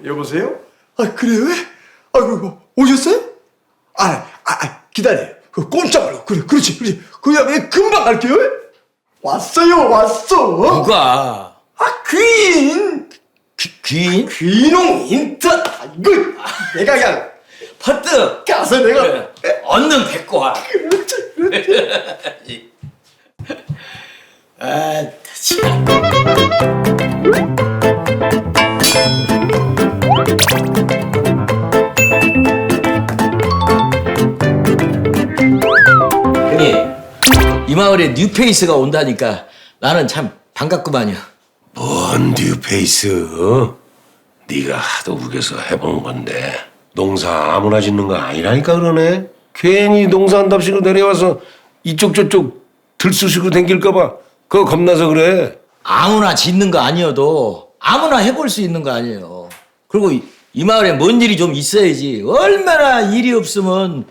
여보세요? 그래요? 오셨어요? 기다려요. 꼼짝 말고. 그렇지. 그냥 금방 갈게요. 왔어요. 누가? 귀인. 귀인? 귀농 인턴. 내가 그냥 퍼뜩 가서 내가. 그래. 얼른 뵙고 와. 그렇지. 아, 참. 형님, 이 마을에 뉴페이스가 온다니까 나는 참 반갑구만요. 뭔 뉴페이스? 네가 하도 우겨서 해본 건데 농사 아무나 짓는 거 아니라니까 그러네. 괜히 농사한답시고 내려와서 이쪽 저쪽 들쑤시고 댕길까 봐 그거 겁나서 그래. 아무나 짓는 거 아니어도 아무나 해볼 수 있는 거 아니에요. 그리고 이 마을에 뭔 일이 좀 있어야지. 얼마나 일이 없으면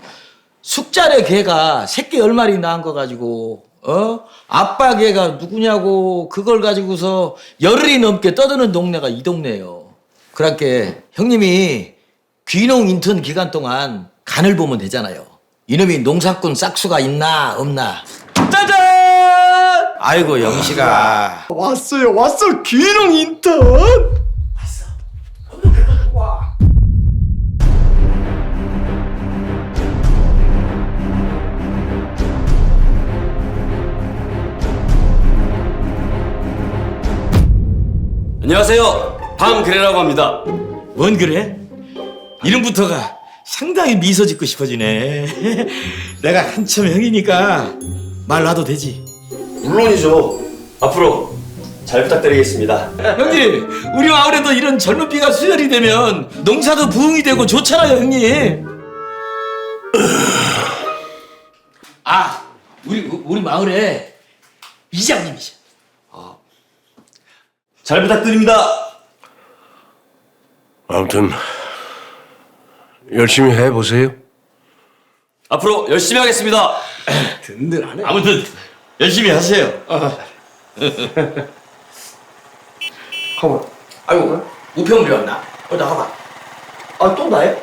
숙자의 개가 새끼 10마리 낳은 거 가지고 아빠 개가 누구냐고 그걸 가지고서 열흘이 넘게 떠드는 동네가 이 동네예요. 그렇게 형님이 귀농 인턴 기간 동안 간을 보면 되잖아요. 이놈이 농사꾼 싹수가 있나 없나. 짜잔! 아이고 영식아. 왔어. 귀농 인턴. 안녕하세요. 밤그래라고 합니다. 뭔 그래? 이름부터가 상당히 미소 짓고 싶어지네. 내가 한참 형이니까 말 놔도 되지. 물론이죠. 앞으로 잘 부탁드리겠습니다. 형님, 우리 마을에도 이런 젊은 피가 수혈이 되면 농사도 부흥이 되고 좋잖아요, 형님. 우리 마을에 이장님이셔. 잘 부탁드립니다. 아무튼 열심히 해보세요. 앞으로 열심히 하겠습니다. 든든하네. 아무튼 열심히 하세요. 가만. 아이고. 우편물이 왔나? 나가봐. 또 나야?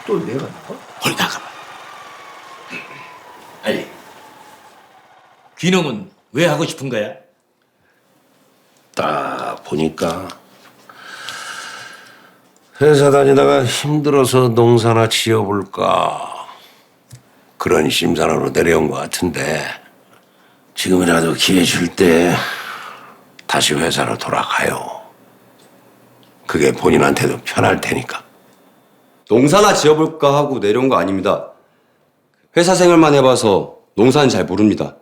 또 내가 나가? 얼른 나가봐. 아니, 귀농은 왜 하고 싶은 거야? 딱 보니까 회사 다니다가 힘들어서 농사나 지어볼까 그런 심산으로 내려온 것 같은데 지금이라도 기회 줄 때 다시 회사로 돌아가요. 그게 본인한테도 편할 테니까. 농사나 지어볼까 하고 내려온 거 아닙니다. 회사 생활만 해봐서 농사는 잘 모릅니다.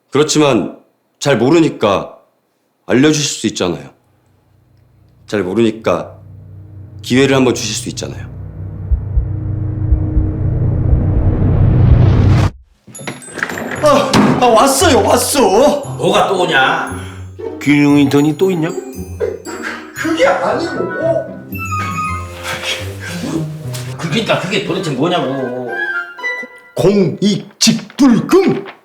그렇지만 잘 모르니까 알려주실 수 있잖아요. 잘 모르니까 기회를 한번 주실 수 있잖아요. 왔어. 뭐가 또 오냐? 귀농 인턴이 또 있냐? 그게 아니고. 그러니까 그게 도대체 뭐냐고. 공익직불금.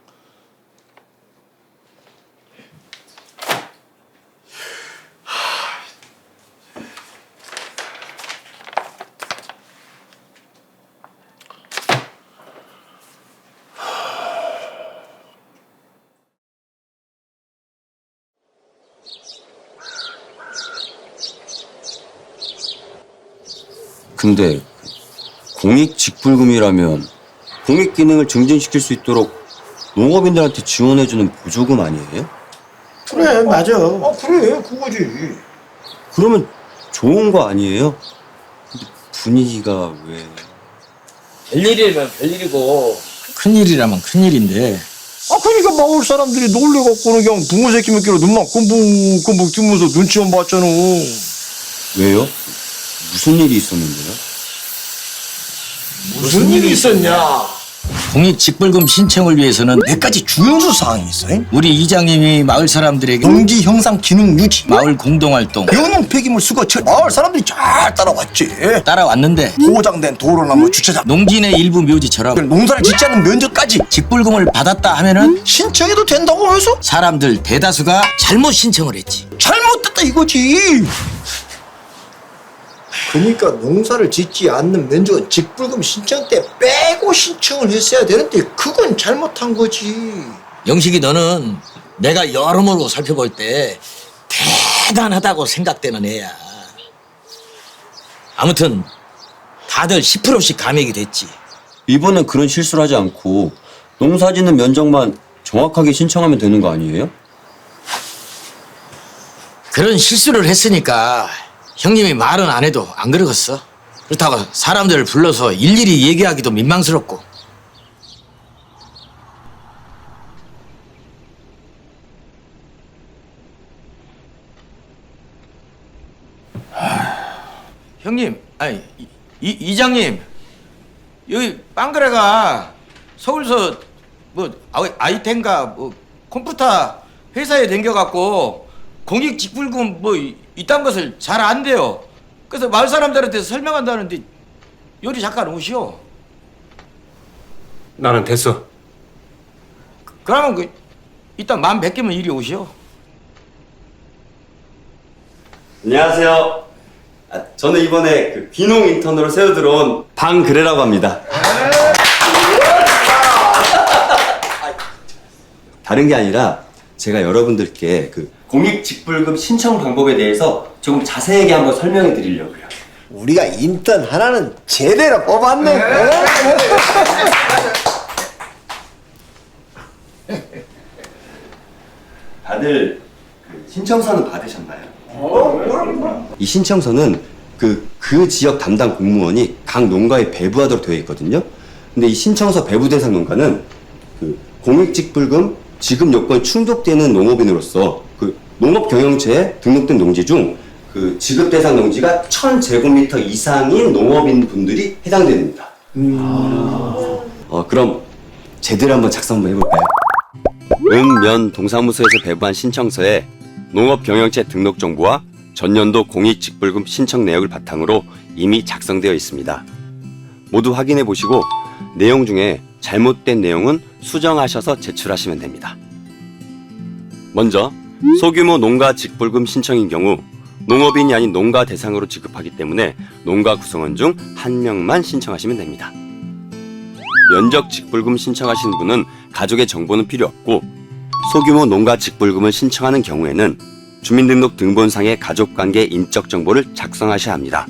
근데 공익직불금이라면 공익 기능을 증진시킬 수 있도록 농업인들한테 지원해주는 보조금 아니에요? 그래, 맞아. 그래, 그거지. 그러면 좋은 거 아니에요? 근데 분위기가 왜... 별일이면 별일이고 큰일이라면 큰일인데. 그러니까 마을 사람들이 놀래갖고는 그냥 붕어 새끼 몇 개로 눈만 끔북끔북 뜨면서 눈치만 봤잖아. 왜요? 무슨 일이 있었는데요? 무슨 일이 있었냐? 공익 직불금 신청을 위해서는 몇 가지 준수 사항이 있어요. 우리 이장님이 마을 사람들에게 농지 형상 기능 유지, 마을 공동활동 영농 폐기물 수거 처리. 마을 사람들이 잘 따라왔지. 따라왔는데 포장된 도로나 뭐 주차장, 농진의 일부 묘지처럼 농사를 짓지 않는 면적까지 직불금을 받았다 하면은 신청해도 된다고 해서 사람들 대다수가 잘못 신청을 했지. 잘못됐다 이거지. 그러니까 농사를 짓지 않는 면적은 직불금 신청 때 빼고 신청을 했어야 되는데 그건 잘못한 거지. 영식이 너는 내가 여러모로 살펴볼 때 대단하다고 생각되는 애야. 아무튼 다들 10%씩 감액이 됐지. 이번엔 그런 실수를 하지 않고 농사 짓는 면적만 정확하게 신청하면 되는 거 아니에요? 그런 실수를 했으니까 형님이 말은 안 해도 안 그러겠어. 그렇다고 사람들을 불러서 일일이 얘기하기도 민망스럽고. 형님, 아니 이장님, 여기 빵그레가 서울서 뭐 아이템가 뭐 컴퓨터 회사에 댕겨갖고 공익 직불금 뭐 이딴 것을 잘 안 돼요. 그래서 마을 사람들한테 설명한다는데 요리 잠깐 오시오. 나는 됐어. 그러면 그 이따 만 100개면 이리 오시오. 안녕하세요. 저는 이번에 그 귀농 인턴으로 새로 들어온 방그레라고 합니다. 다른 게 아니라 제가 여러분들께 그 공익 직불금 신청 방법에 대해서 조금 자세하게 한번 설명해 드리려고요. 우리가 인턴 하나는 제대로 뽑았네. 다들 그 신청서는 받으셨나요? 이 신청서는 그 지역 담당 공무원이 각 농가에 배부하도록 되어 있거든요. 근데 이 신청서 배부 대상 농가는 그 공익직불금 지급 요건이 충족되는 농업인으로서 그 농업경영체에 등록된 농지 중 그 지급 대상 농지가 1000제곱미터 이상인 농업인 분들이 해당됩니다. 그럼 제대로 한번 작성 한번 해볼까요? 면 동사무소에서 배부한 신청서에 농업경영체 등록 정보와 전년도 공익직불금 신청 내역을 바탕으로 이미 작성되어 있습니다. 모두 확인해 보시고 내용 중에 잘못된 내용은 수정하셔서 제출하시면 됩니다. 먼저 소규모 농가 직불금 신청인 경우 농업인이 아닌 농가 대상으로 지급하기 때문에 농가 구성원 중 1명만 신청하시면 됩니다. 면적 직불금 신청하시는 분은 가족의 정보는 필요 없고 소규모 농가 직불금을 신청하는 경우에는 주민등록 등본상의 가족관계 인적 정보를 작성하셔야 합니다.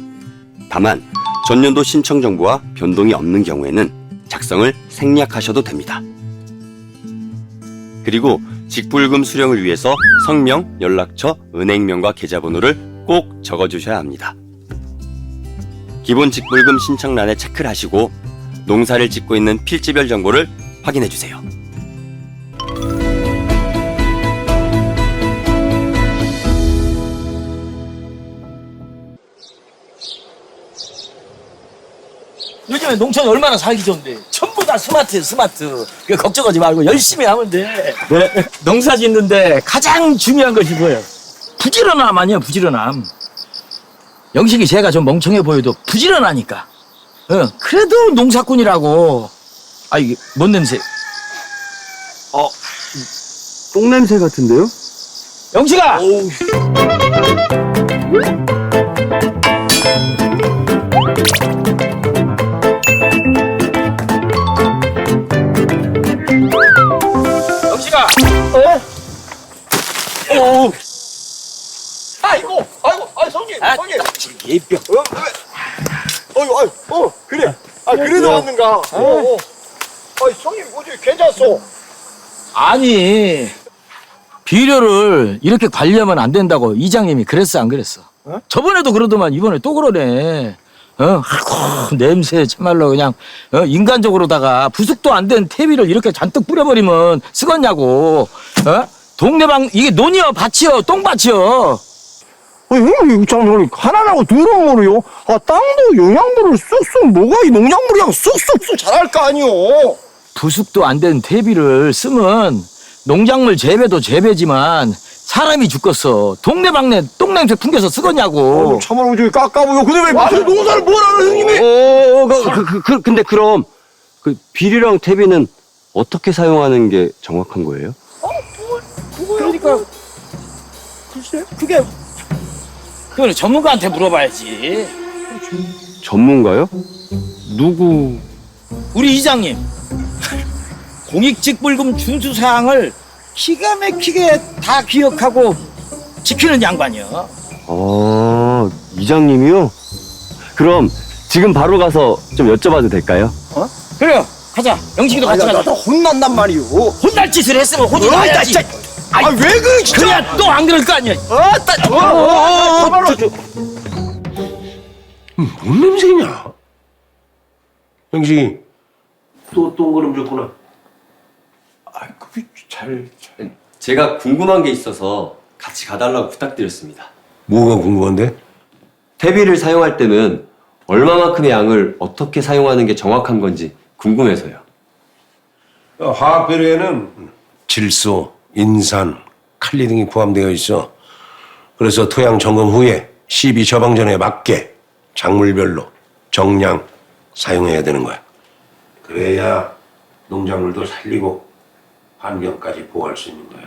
다만 전년도 신청 정보와 변동이 없는 경우에는 작성을 생략하셔도 됩니다. 그리고 직불금 수령을 위해서 성명, 연락처, 은행명과 계좌번호를 꼭 적어주셔야 합니다. 기본 직불금 신청란에 체크를 하시고 농사를 짓고 있는 필지별 정보를 확인해 주세요. 요즘에 농촌이 얼마나 살기 좋은데 전부 다 스마트예요, 스마트. 그러니까 걱정하지 말고 열심히 하면 돼. 네. 농사 짓는데 가장 중요한 것이 뭐예요? 부지런함 아니에요, 부지런함. 영식이 제가 좀 멍청해 보여도 부지런하니까. 그래도 농사꾼이라고. 아, 이게 뭔 냄새? 똥냄새 같은데요? 영식아! 영식아! 오! 아이고, 성님, 성님. 예병. 그래. 그래도 왔는가. 형님 뭐지 괜찮소. 아니, 비료를 이렇게 관리하면 안 된다고 이장님이 그랬어, 안 그랬어? 저번에도 그러더만 이번에 또 그러네. 아이고, 냄새 참말로 그냥 인간적으로다가 부숙도 안 된 퇴비를 이렇게 잔뜩 뿌려버리면 쓰겄냐고. 동네방 이게 논이여 밭이여 똥밭이여. 형님 참 하나라고 들은 모르요. 땅도 영양분을 쑥쑥 뭐가 이 농작물이랑 쑥쑥 자랄 거 아니오. 부숙도 안 된 퇴비를 쓰면 농작물 재배도 재배지만 사람이 죽겠어. 동네방네 똥냄새 풍겨서 쓰겠냐고. 참말로 저기 깎아보요. 근데 왜 무슨 농사를 뭐라는 형님이? 근데 그럼 그 비료랑 퇴비는 어떻게 사용하는 게 정확한 거예요? 그러니까 글쎄 그건 전문가한테 물어봐야지. 전문가요? 누구? 우리 이장님 공익직불금 준수 사항을 기가 막히게 다 기억하고 지키는 양반이요. 아, 이장님이요? 그럼 지금 바로 가서 좀 여쭤봐도 될까요? 그래요. 가자. 영식이도 같이 가자. 나 혼난단 말이오. 혼날 짓을 했으면 혼이 나야지. 왜 그래 진짜? 그래야 또 안 그럴 거 아니야. 참말로 뭔 냄새냐? 형식이 또 똥그름 줬구나. 그게 잘. 제가 궁금한 게 있어서 같이 가달라고 부탁드렸습니다. 뭐가 궁금한데? 퇴비를 사용할 때는 얼마만큼의 양을 어떻게 사용하는 게 정확한 건지 궁금해서요. 화학 비료에는 질소, 인산, 칼리 등이 포함되어 있어. 그래서 토양 점검 후에 12 처방전에 맞게 작물별로 정량 사용해야 되는 거야. 그래야 농작물도 살리고 환경까지 보호할 수 있는 거야.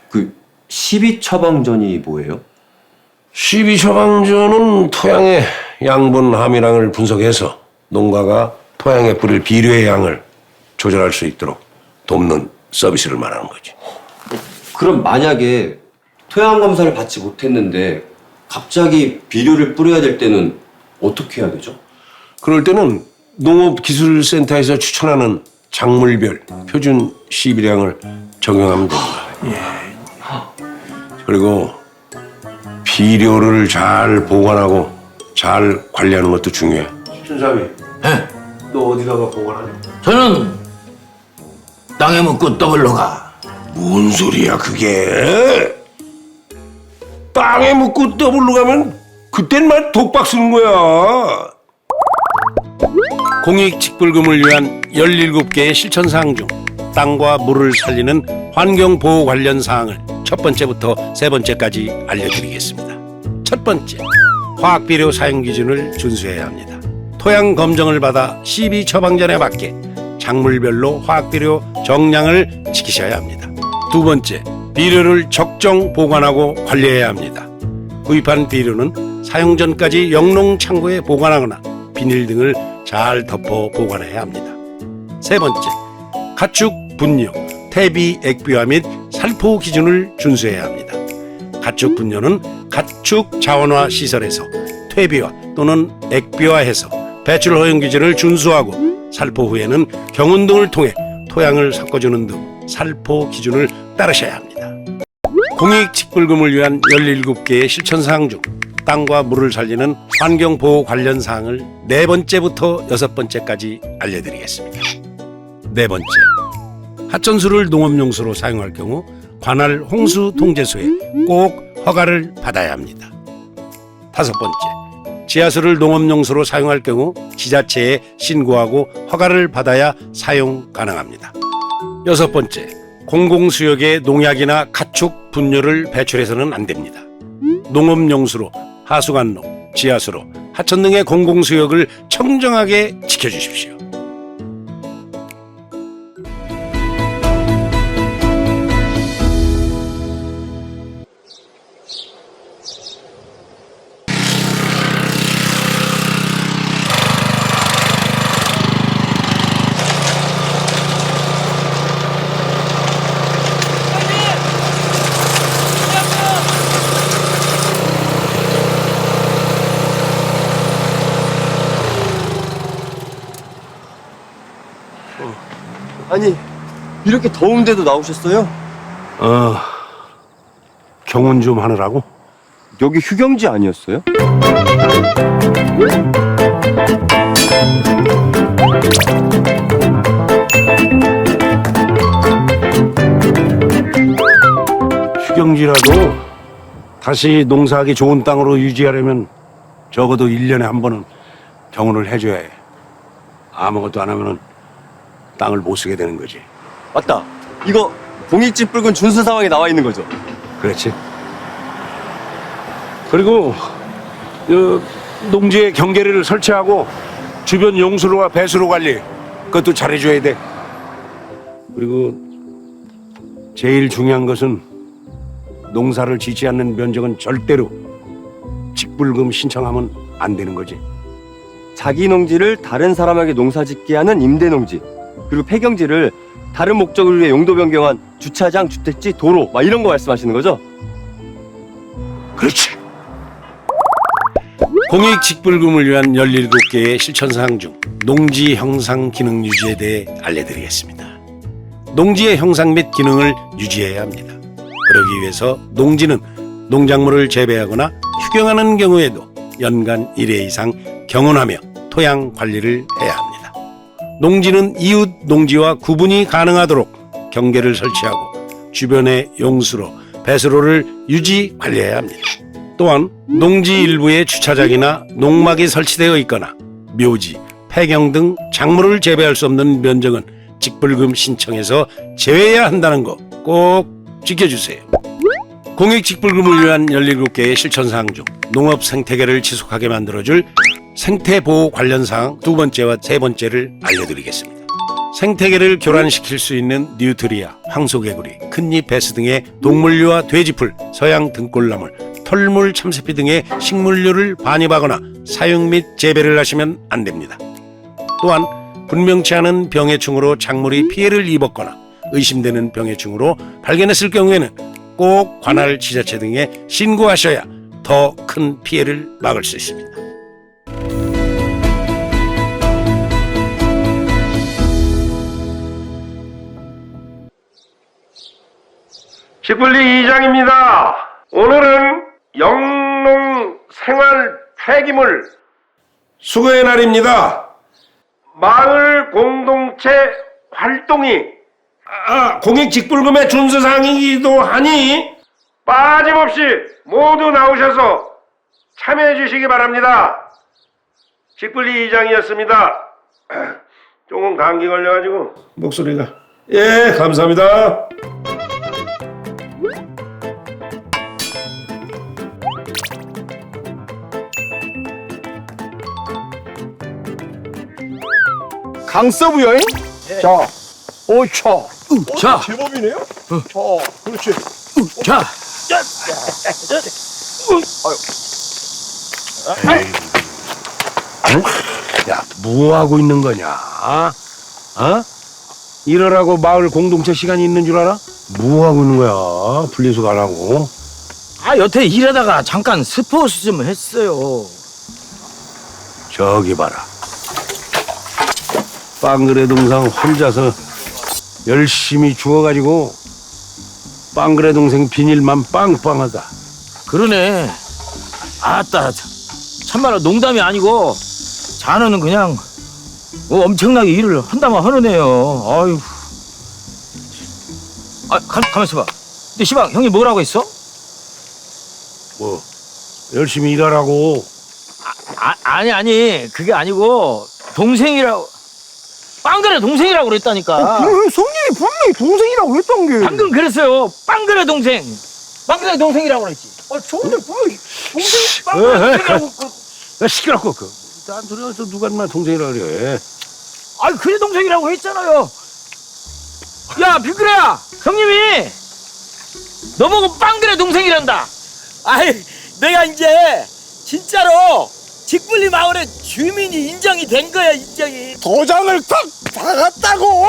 그 12처방전이 뭐예요? 12 처방전은 토양의 양분 함유량을 분석해서 농가가 토양에 뿌릴 비료의 양을 조절할 수 있도록 돕는 서비스를 말하는 거지. 그럼 만약에 토양 검사를 받지 못했는데 갑자기 비료를 뿌려야 될 때는 어떻게 해야 되죠? 그럴 때는 농업기술센터에서 추천하는 작물별 표준 시비량을 적용하면 됩니다. 그리고 비료를 잘 보관하고 잘 관리하는 것도 중요해. 춘삼이, 너 어디다가 보관하냐? 저는 땅에 묻고 떠벌러 가. 뭔 소리야 그게? 땅에 묻고 더블로 가면 그땐 말 독박 쓰는 거야. 공익직불금을 위한 17개의 실천사항 중 땅과 물을 살리는 환경보호 관련 사항을 첫 번째부터 세 번째까지 알려드리겠습니다. 첫 번째, 화학비료 사용 기준을 준수해야 합니다. 토양 검정을 받아 12 처방전에 맞게 작물별로 화학비료 정량을 지키셔야 합니다. 두 번째, 비료를 적정 보관하고 관리해야 합니다. 구입한 비료는 사용 전까지 영농 창고에 보관하거나 비닐 등을 잘 덮어 보관해야 합니다. 세 번째, 가축 분뇨, 퇴비 액비화 및 살포 기준을 준수해야 합니다. 가축 분뇨는 가축 자원화 시설에서 퇴비화 또는 액비화해서 배출 허용 기준을 준수하고 살포 후에는 경운 등을 통해 토양을 섞어주는 등 살포 기준을 따르셔야 합니다. 공익직불금을 위한 17개의 실천사항 중 땅과 물을 살리는 환경보호 관련 사항을 네 번째부터 여섯 번째까지 알려드리겠습니다. 네 번째, 하천수를 농업용수로 사용할 경우 관할 홍수통제소에 꼭 허가를 받아야 합니다. 다섯 번째, 지하수를 농업용수로 사용할 경우 지자체에 신고하고 허가를 받아야 사용 가능합니다. 여섯 번째, 공공수역에 농약이나 가축 분뇨를 배출해서는 안 됩니다. 농업용수로, 하수관로, 지하수로, 하천 등의 공공수역을 청정하게 지켜주십시오. 아니, 이렇게 더운데도 나오셨어요? 경운 좀 하느라고? 여기 휴경지 아니었어요? 휴경지라도 다시 농사하기 좋은 땅으로 유지하려면 적어도 1년에 한 번은 경운을 해줘야 해. 아무것도 안 하면은 땅을 못 쓰게 되는 거지. 맞다. 이거 공익집 붉은 준수 상황에 나와 있는 거죠? 그렇지. 그리고 농지에 경계를 설치하고 주변 용수로와 배수로 관리 그것도 잘해줘야 돼. 그리고 제일 중요한 것은 농사를 짓지 않는 면적은 절대로 직불금 신청하면 안 되는 거지. 자기 농지를 다른 사람에게 농사짓게 하는 임대농지, 그리고 폐경지를 다른 목적을 위해 용도 변경한 주차장, 주택지, 도로 막 이런 거 말씀하시는 거죠? 그렇지. 공익 직불금을 위한 17개의 실천사항 중 농지 형상 기능 유지에 대해 알려드리겠습니다. 농지의 형상 및 기능을 유지해야 합니다. 그러기 위해서 농지는 농작물을 재배하거나 휴경하는 경우에도 연간 1회 이상 경운하며 토양 관리를 해야 합니다. 농지는 이웃 농지와 구분이 가능하도록 경계를 설치하고 주변에 용수로, 배수로를 유지 관리해야 합니다. 또한 농지 일부에 주차장이나 농막이 설치되어 있거나 묘지, 폐경 등 작물을 재배할 수 없는 면적은 직불금 신청해서 제외해야 한다는 거 꼭 지켜주세요. 공익 직불금을 위한 17개의 실천사항 중 농업 생태계를 지속하게 만들어줄 생태보호 관련 사항 2번째와 3번째를 알려드리겠습니다. 생태계를 교란시킬 수 있는 뉴트리아, 황소개구리, 큰잎 베스 등의 동물류와 돼지풀, 서양 등골나물, 털물 참새피 등의 식물류를 반입하거나 사육 및 재배를 하시면 안 됩니다. 또한 분명치 않은 병해충으로 작물이 피해를 입었거나 의심되는 병해충으로 발견했을 경우에는 꼭 관할 지자체 등에 신고하셔야 더 큰 피해를 막을 수 있습니다. 직불리 이장입니다. 오늘은 영농 생활 폐기물 수거의 날입니다. 마을 공동체 활동이 공익 직불금의 준수사항이기도 하니 빠짐없이 모두 나오셔서 참여해 주시기 바랍니다. 직불리 이장이었습니다. 조금 감기 걸려가지고 목소리가. 예, 감사합니다. 강서부 여행? 자, 오차. 자, 제법이네요? 자, 그렇지. 자, 야, 뭐 하고 있는 거냐? 어? 이러라고 마을 공동체 시간이 있는 줄 알아? 뭐 하고 있는 거야? 분리수거 안 하고. 여태 일하다가 잠깐 스포츠 좀 했어요. 저기 봐라. 빵그레 동상 혼자서 열심히 주워가지고 빵그레 동생 비닐만 빵빵하다. 그러네. 아따, 참말로 농담이 아니고 자네는 그냥 엄청나게 일을 한다만 하느네요. 아유. 가만 있어봐. 근데 시방 형님 뭐라고 했어? 뭐 열심히 일하라고. 아니 그게 아니고 동생이라고. 빵그레 동생이라고 그랬다니까. 성님이 분명히 동생이라고 했던 게. 방금 그랬어요. 빵그레 동생. 빵그레 동생이라고 그랬지. 저번에 분명히 동생이 빵그레라고. 야, 시끄럽고 딴 소리 해서 누가 나 동생이라 그래. 그래 동생이라고 했잖아요. 야 빅그레야, 형님이 너보고 빵그레 동생이란다. 내가 이제 진짜로 직불리 마을의 주민이 인정이 된 거야, 인정이. 도장을 탁 박았다고.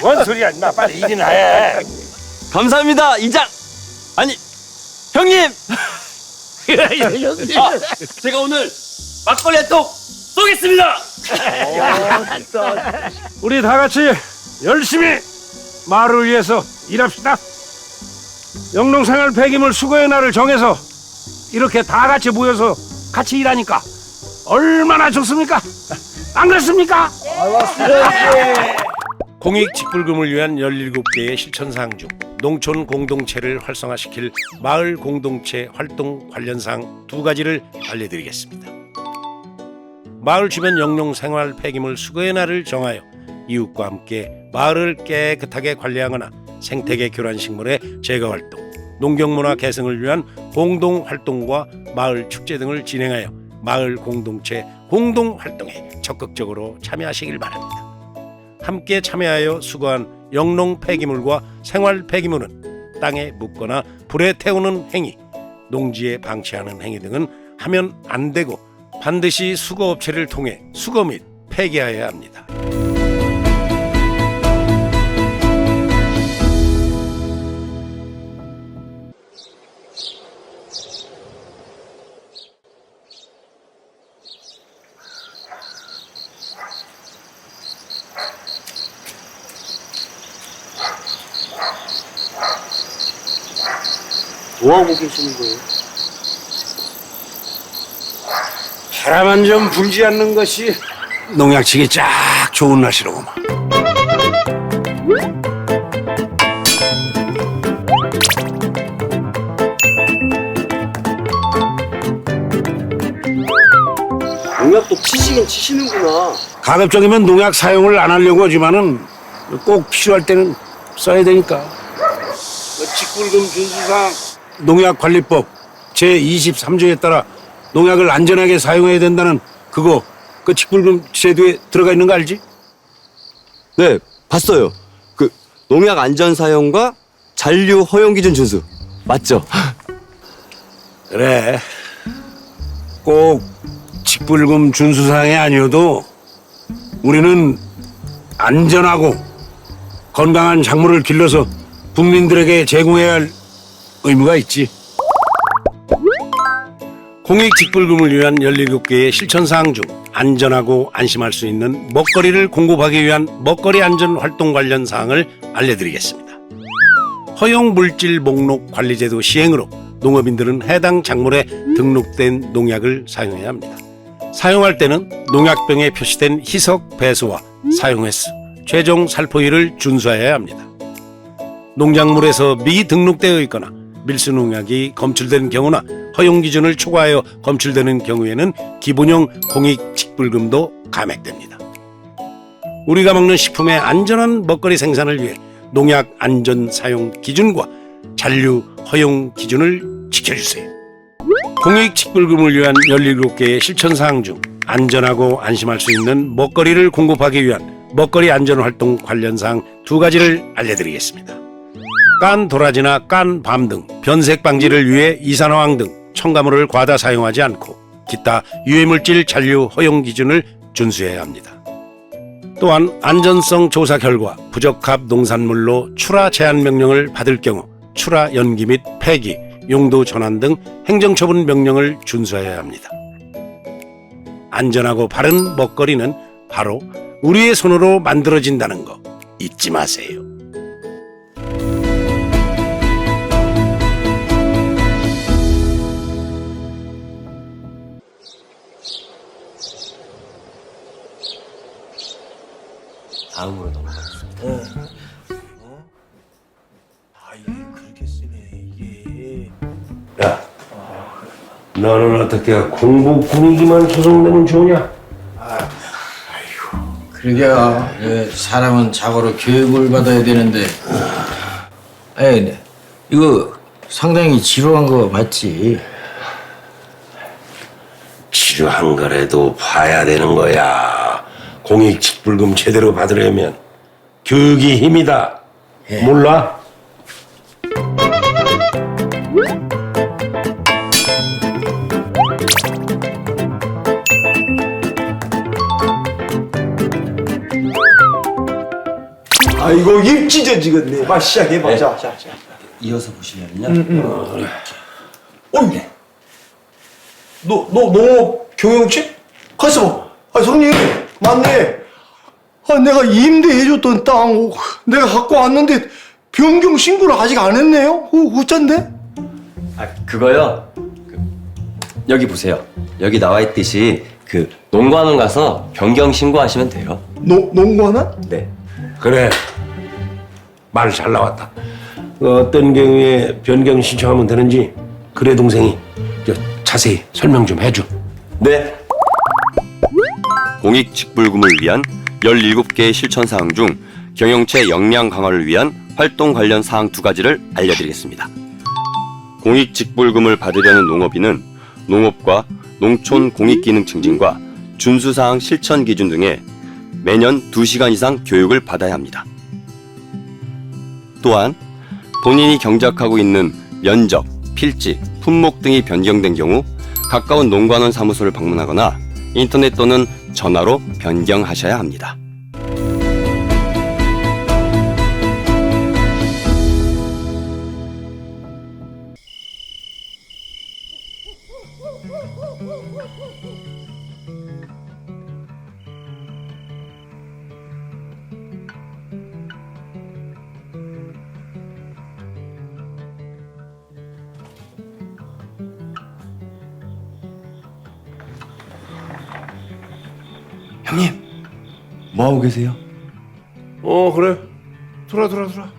뭔 소리야, 임마. 빨리 일이나 해. 감사합니다, 이장. 아니, 형님. 제가 오늘 막걸리 한 통 쏘겠습니다. 우리 다 같이 열심히 마을을 위해서 일합시다. 영농생활 폐기물 수거의 날을 정해서 이렇게 다 같이 모여서 같이 일하니까 얼마나 좋습니까? 안 그렇습니까? 공익직불금을 위한 17개의 실천사항 중 농촌 공동체를 활성화시킬 마을 공동체 활동 관련 사항 2가지를 알려드리겠습니다. 마을 주변 영농 생활 폐기물 수거의 날을 정하여 이웃과 함께 마을을 깨끗하게 관리하거나 생태계 교란 식물의 제거 활동, 농경문화 개성을 위한 공동 활동과 마을 축제 등을 진행하여 마을 공동체 공동 활동에 적극적으로 참여하시길 바랍니다. 함께 참여하여 수거한 영농 폐기물과 생활 폐기물은 땅에 묻거나 불에 태우는 행위, 농지에 방치하는 행위 등은 하면 안 되고 반드시 수거업체를 통해 수거 및 폐기하여야 합니다. 뭐하고 계시는 거예요? 바람만 좀 불지 않는 것이 농약치기 쫙 좋은 날씨로구만. 농약도 치시긴 치시는구나. 가급적이면 농약 사용을 안 하려고 하지만은 꼭 필요할 때는 써야 되니까. 직불금 준수상 농약관리법 제23조에 따라 농약을 안전하게 사용해야 된다는 그거 그 직불금 제도에 들어가 있는 거 알지? 네, 봤어요. 그 농약 안전 사용과 잔류 허용 기준 준수 맞죠? 그래. 꼭 직불금 준수사항이 아니어도 우리는 안전하고 건강한 작물을 길러서 국민들에게 제공해야 할 의무가 있지. 공익직불금을 위한 17개의 실천사항 중 안전하고 안심할 수 있는 먹거리를 공급하기 위한 먹거리 안전 활동 관련 사항을 알려드리겠습니다. 허용 물질 목록 관리제도 시행으로 농업인들은 해당 작물에 등록된 농약을 사용해야 합니다. 사용할 때는 농약병에 표시된 희석 배수와 사용 횟수, 최종 살포일을 준수해야 합니다. 농작물에서 미등록되어 있거나 밀수농약이 검출된 경우나 허용 기준을 초과하여 검출되는 경우에는 기본형 공익직불금도 감액됩니다. 우리가 먹는 식품의 안전한 먹거리 생산을 위해 농약 안전 사용 기준과 잔류 허용 기준을 지켜주세요. 공익직불금을 위한 17개의 실천사항 중 안전하고 안심할 수 있는 먹거리를 공급하기 위한 먹거리 안전활동 관련 사항 2가지를 알려드리겠습니다. 깐 도라지나 깐 밤 등 변색 방지를 위해 이산화황 등 첨가물을 과다 사용하지 않고 기타 유해물질 잔류 허용 기준을 준수해야 합니다. 또한 안전성 조사 결과 부적합 농산물로 출하 제한 명령을 받을 경우 출하 연기 및 폐기, 용도 전환 등 행정처분 명령을 준수해야 합니다. 안전하고 바른 먹거리는 바로 우리의 손으로 만들어진다는 거 잊지 마세요. 다음으로 넘어가겠습니다. 아, 이게 그렇게 쓰네, 이게. 야, 너는 어떻게 공부 분위기만 조성되면 좋냐? 그러게요. 예, 사람은 자고로 교육을 받아야 되는데. 네. 이거 상당히 지루한 거 맞지? 지루한 거라도 봐야 되는 거야. 공익직불금 제대로 받으려면 교육이 힘이다. 몰라? 아이고, 입 찢어지겠네. 막 시작해봐. 자. 이어서 보시면요. 너 농업 경영책? 가서 봐. 아, 손님, 맞네. 아, 내가 임대해줬던 땅 내가 갖고 왔는데 변경 신고를 아직 안 했네요. 어쩐데? 아, 그거요. 여기 보세요. 여기 나와 있듯이 그 농관원 가서 변경 신고하시면 돼요. 농관원? 네. 그래. 말 잘 나왔다. 어떤 경우에 변경 신청하면 되는지 그래 동생이 자세히 설명 좀 해줘. 네. 공익직불금을 위한 17개의 실천사항 중 경영체 역량 강화를 위한 활동 관련 사항 2가지를 알려드리겠습니다. 공익직불금을 받으려는 농업인은 농업과 농촌 공익기능 증진과 준수사항 실천 기준 등에 매년 2시간 이상 교육을 받아야 합니다. 또한 본인이 경작하고 있는 면적, 필지, 품목 등이 변경된 경우 가까운 농관원 사무소를 방문하거나 인터넷 또는 전화로 변경하셔야 합니다. 형님, 뭐하고 계세요? 그래. 들어와.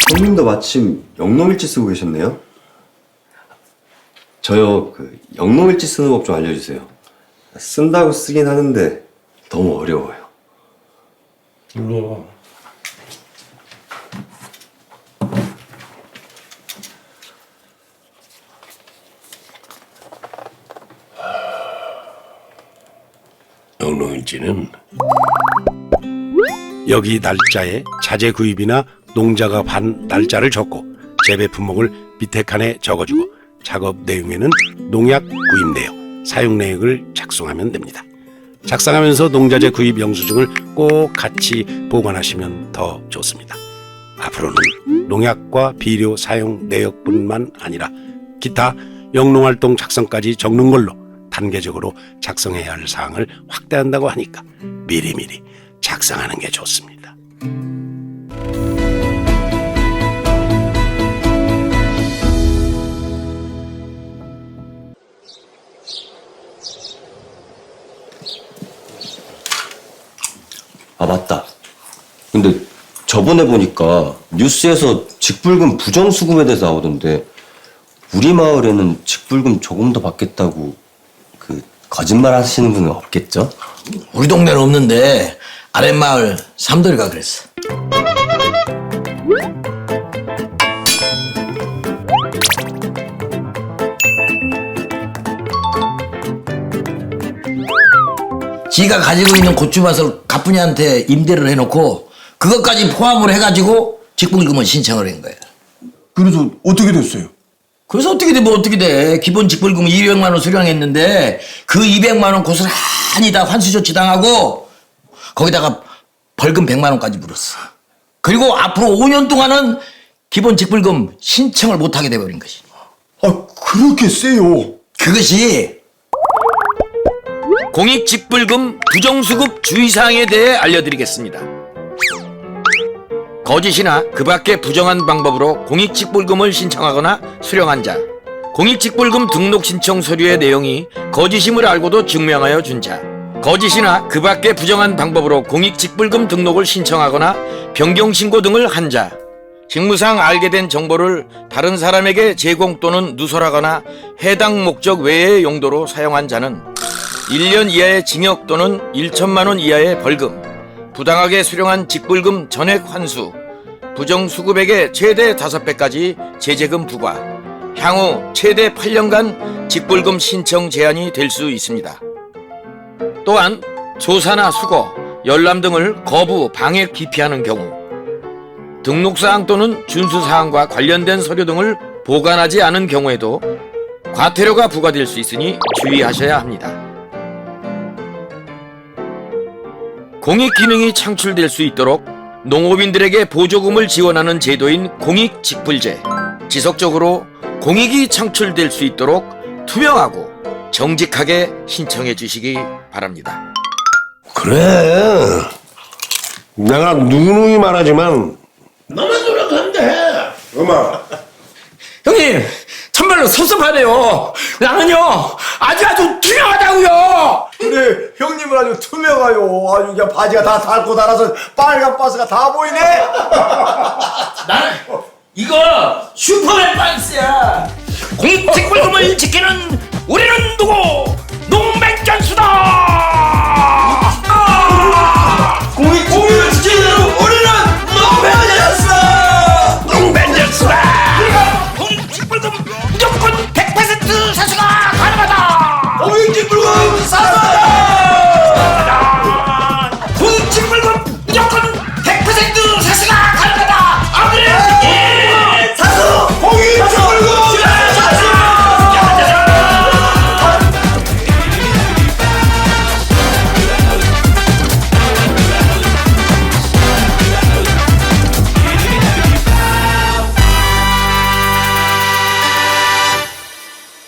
형님도 마침 영농일지 쓰고 계셨네요? 저요, 영농일지 쓰는 법 좀 알려주세요. 쓴다고 쓰긴 하는데 너무 어려워요. 일로 와. 영농일지는 여기 날짜에 자재 구입이나 농자가 반 날짜를 적고 재배 품목을 밑에 칸에 적어주고 작업 내용에는 농약 구입 내역, 사용 내역을 작성하면 됩니다. 작성하면서 농자재 구입 영수증을 꼭 같이 보관하시면 더 좋습니다. 앞으로는 농약과 비료 사용 내역뿐만 아니라 기타 영농활동 작성까지 적는 걸로 단계적으로 작성해야 할 사항을 확대한다고 하니까 미리미리 작성하는 게 좋습니다. 아, 맞다. 근데 저번에 보니까 뉴스에서 직불금 부정수급에 대해서 나오던데 우리 마을에는 직불금 조금 더 받겠다고 거짓말 하시는 분은 없겠죠? 우리 동네는 없는데 아랫마을 삼돌이가 그랬어. 지가 가지고 있는 고추밭을 가뿐이한테 임대를 해놓고 그것까지 포함을 해가지고 직불금을 신청을 한 거야. 그래서 어떻게 됐어요? 그래서 어떻게 돼, 뭐 어떻게 돼. 기본 직불금 200만 원 수령했는데 그 200만 원 고스란히 다 환수 조치 당하고 거기다가 벌금 100만 원까지 물었어. 그리고 앞으로 5년 동안은 기본 직불금 신청을 못하게 돼버린 것이. 아, 그렇게 세요. 그것이 공익직불금 부정수급 주의사항에 대해 알려드리겠습니다. 거짓이나 그 밖의 부정한 방법으로 공익직불금을 신청하거나 수령한 자, 공익직불금 등록 신청 서류의 내용이 거짓임을 알고도 증명하여 준 자, 거짓이나 그 밖의 부정한 방법으로 공익직불금 등록을 신청하거나 변경신고 등을 한 자, 직무상 알게 된 정보를 다른 사람에게 제공 또는 누설하거나 해당 목적 외의 용도로 사용한 자는 1년 이하의 징역 또는 1천만 원 이하의 벌금, 부당하게 수령한 직불금 전액 환수, 부정수급액의 최대 5배까지 제재금 부과, 향후 최대 8년간 직불금 신청 제한이 될 수 있습니다. 또한 조사나 수거, 열람 등을 거부, 방해, 기피하는 경우, 등록사항 또는 준수사항과 관련된 서류 등을 보관하지 않은 경우에도 과태료가 부과될 수 있으니 주의하셔야 합니다. 공익기능이 창출될 수 있도록 농업인들에게 보조금을 지원하는 제도인 공익직불제, 지속적으로 공익이 창출될 수 있도록 투명하고 정직하게 신청해 주시기 바랍니다. 그래. 내가 누누이 말하지만 너만 노력하면 돼. 엄마. 형님, 참말로 섭섭하네요. 나는요, 아주 투명하다고요. 그래, 형님은 아주 투명해요. 아주 그냥 바지가 다 닳고 달아서 빨간 바스가 다 보이네. 나는 이거 슈퍼맨 반스야. 공직불금을 지키는 우리는 누구? 농맹전수다.